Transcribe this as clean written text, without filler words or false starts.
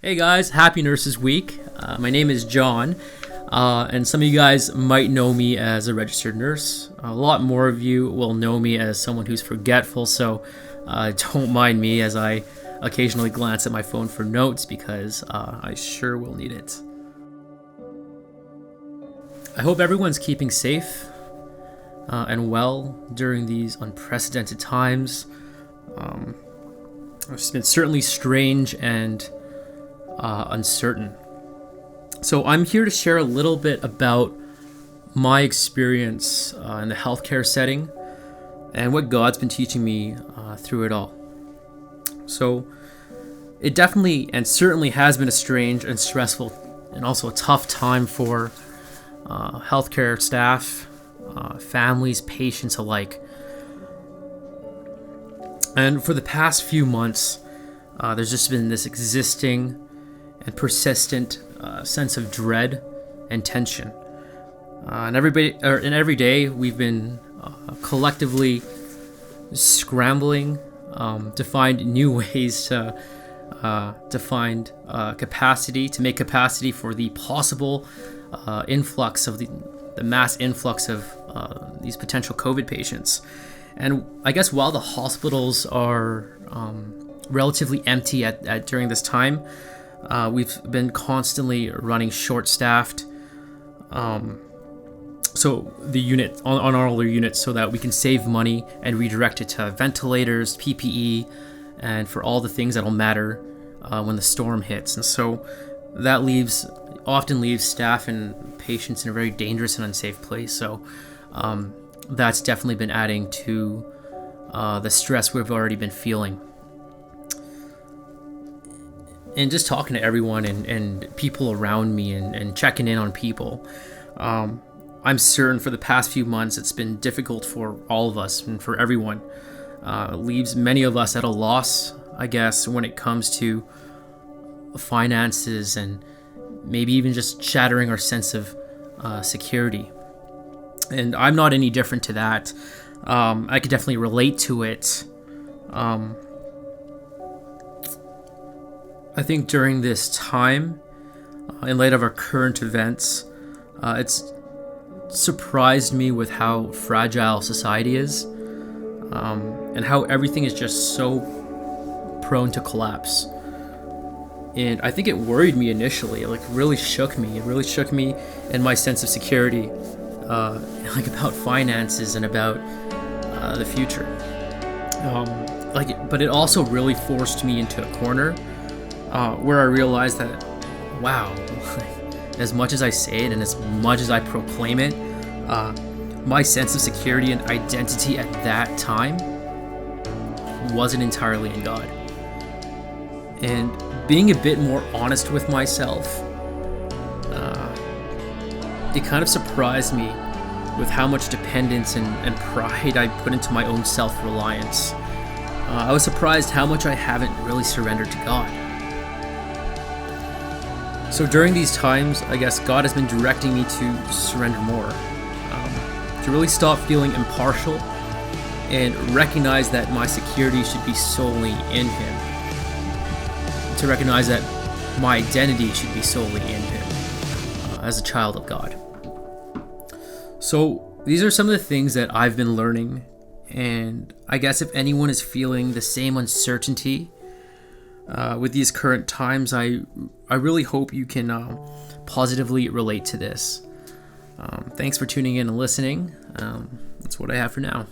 Hey guys, happy Nurses Week. My name is John, and some of you guys might know me as a registered nurse. A lot more of you will know me as someone who's forgetful, so don't mind me as I occasionally glance at my phone for notes because I sure will need it. I hope everyone's keeping safe and well during these unprecedented times. It's been certainly strange and uncertain. So I'm here to share a little bit about my experience in the healthcare setting and what God's been teaching me through it all. So it definitely and certainly has been a strange and stressful and also a tough time for healthcare staff, families, patients alike. And for the past few months, there's just been this existing and persistent sense of dread and tension. And every day we've been collectively scrambling to find new ways to find capacity, to make capacity for the possible influx of the mass influx of these potential COVID patients. And I guess while the hospitals are relatively empty at during this time, we've been constantly running short-staffed. So the unit on all the units, so that we can save money and redirect it to ventilators, PPE, and for all the things that'll matter when the storm hits. And so that often leaves staff and patients in a very dangerous and unsafe place. So that's definitely been adding to the stress we've already been feeling. And just talking to everyone and people around me and checking in on people, I'm certain for the past few months it's been difficult for all of us and for everyone. Leaves many of us at a loss, I guess, when it comes to finances and maybe even just shattering our sense of security. And I'm not any different to that. I could definitely relate to it. I think during this time, in light of our current events, it's surprised me with how fragile society is, and how everything is just so prone to collapse. And I think it worried me initially. It really shook me. It really shook me in my sense of security, about finances and about the future. But it also really forced me into a corner where I realized that, wow, as much as I say it and as much as I proclaim it, my sense of security and identity at that time wasn't entirely in God. And being a bit more honest with myself, it kind of surprised me with how much dependence and pride I put into my own self-reliance. I was surprised how much I haven't really surrendered to God. So during these times, I guess God has been directing me to surrender more, to really stop feeling impartial and recognize that my security should be solely in Him, to recognize that my identity should be solely in Him as a child of God. So these are some of the things that I've been learning, and I guess if anyone is feeling the same uncertainty with these current times, I really hope you can positively relate to this. Thanks for tuning in and listening. That's what I have for now.